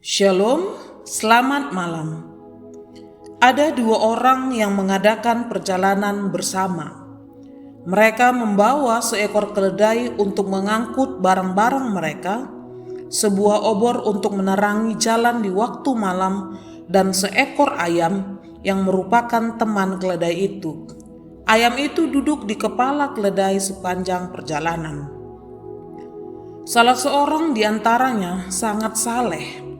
Shalom, selamat malam. Ada dua orang yang mengadakan perjalanan bersama. Mereka membawa seekor keledai untuk mengangkut barang-barang mereka, sebuah obor untuk menerangi jalan di waktu malam, dan seekor ayam yang merupakan teman keledai itu. Ayam itu duduk di kepala keledai sepanjang perjalanan. Salah seorang di antaranya sangat saleh,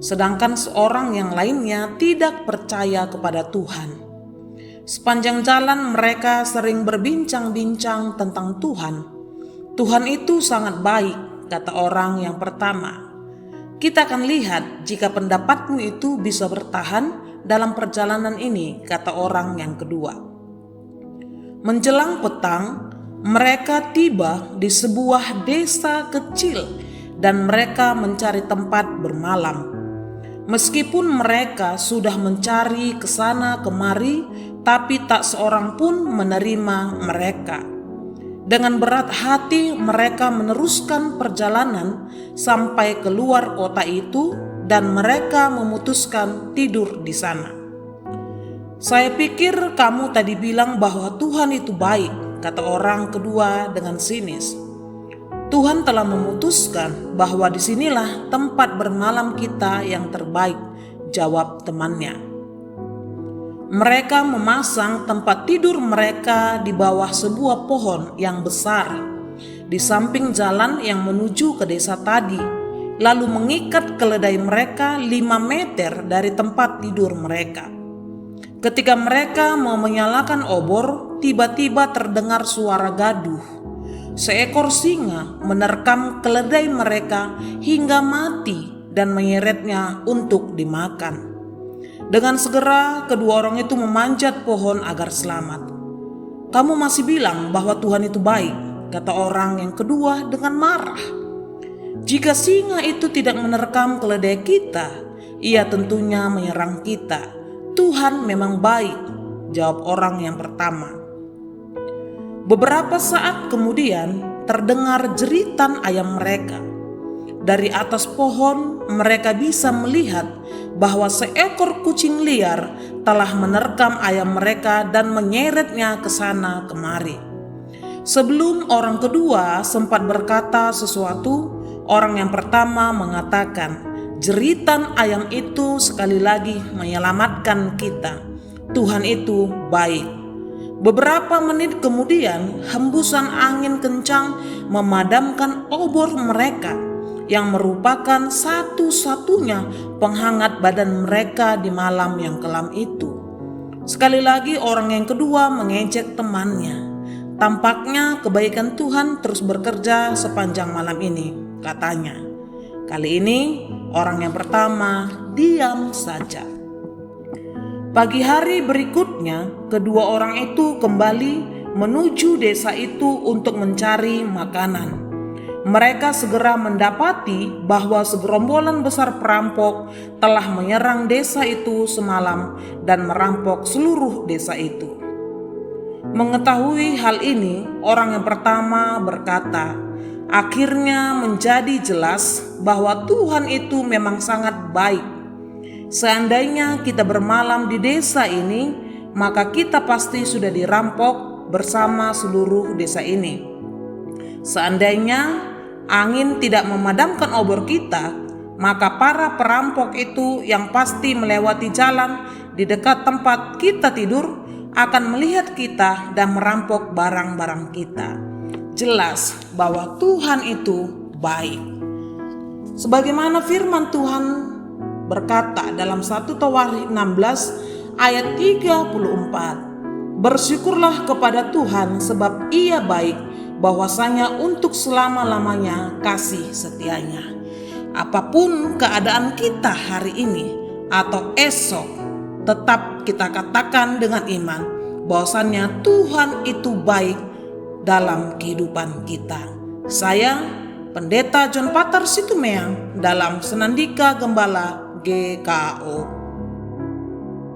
sedangkan seorang yang lainnya tidak percaya kepada Tuhan. Sepanjang jalan mereka sering berbincang-bincang tentang Tuhan. Tuhan itu sangat baik, kata orang yang pertama. Kita akan lihat jika pendapatmu itu bisa bertahan dalam perjalanan ini, kata orang yang kedua. Menjelang petang, mereka tiba di sebuah desa kecil dan mereka mencari tempat bermalam. Meskipun mereka sudah mencari ke sana kemari, tapi tak seorang pun menerima mereka. Dengan berat hati mereka meneruskan perjalanan sampai keluar kota itu dan mereka memutuskan tidur di sana. Saya pikir kamu tadi bilang bahwa Tuhan itu baik, kata orang kedua dengan sinis. Tuhan telah memutuskan bahwa disinilah tempat bermalam kita yang terbaik, jawab temannya. Mereka memasang tempat tidur mereka di bawah sebuah pohon yang besar, di samping jalan yang menuju ke desa tadi, lalu mengikat keledai mereka 5 meter dari tempat tidur mereka. Ketika mereka mau menyalakan obor, tiba-tiba terdengar suara gaduh. Seekor singa menerkam keledai mereka hingga mati dan menyeretnya untuk dimakan. Dengan segera kedua orang itu memanjat pohon agar selamat. Kamu masih bilang bahwa Tuhan itu baik, kata orang yang kedua dengan marah. Jika singa itu tidak menerkam keledai kita, ia tentunya menyerang kita. Tuhan memang baik, jawab orang yang pertama. Beberapa saat kemudian terdengar jeritan ayam mereka. Dari atas pohon mereka bisa melihat bahwa seekor kucing liar telah menerkam ayam mereka dan menyeretnya ke sana kemari. Sebelum orang kedua sempat berkata sesuatu, orang yang pertama mengatakan, jeritan ayam itu sekali lagi menyelamatkan kita. Tuhan itu baik. Beberapa menit kemudian, hembusan angin kencang memadamkan obor mereka yang merupakan satu-satunya penghangat badan mereka di malam yang kelam itu. Sekali lagi orang yang kedua mengejek temannya. Tampaknya kebaikan Tuhan terus bekerja sepanjang malam ini, katanya. Kali ini orang yang pertama diam saja. Pagi hari berikutnya, kedua orang itu kembali menuju desa itu untuk mencari makanan. Mereka segera mendapati bahwa segerombolan besar perampok telah menyerang desa itu semalam dan merampok seluruh desa itu. Mengetahui hal ini, orang yang pertama berkata, akhirnya menjadi jelas bahwa Tuhan itu memang sangat baik. Seandainya kita bermalam di desa ini, maka kita pasti sudah dirampok bersama seluruh desa ini. Seandainya angin tidak memadamkan obor kita, maka para perampok itu yang pasti melewati jalan di dekat tempat kita tidur akan melihat kita dan merampok barang-barang kita. Jelas bahwa Tuhan itu baik. Sebagaimana firman Tuhan berkata dalam 1 Tawarikh 16 ayat 34, bersyukurlah kepada Tuhan sebab ia baik, bahwasanya untuk selama-lamanya kasih setianya. Apapun keadaan kita hari ini atau esok, tetap kita katakan dengan iman bahwasanya Tuhan itu baik dalam kehidupan kita. Saya Pendeta John Patar Situmeang dalam Senandika Gembala GKO.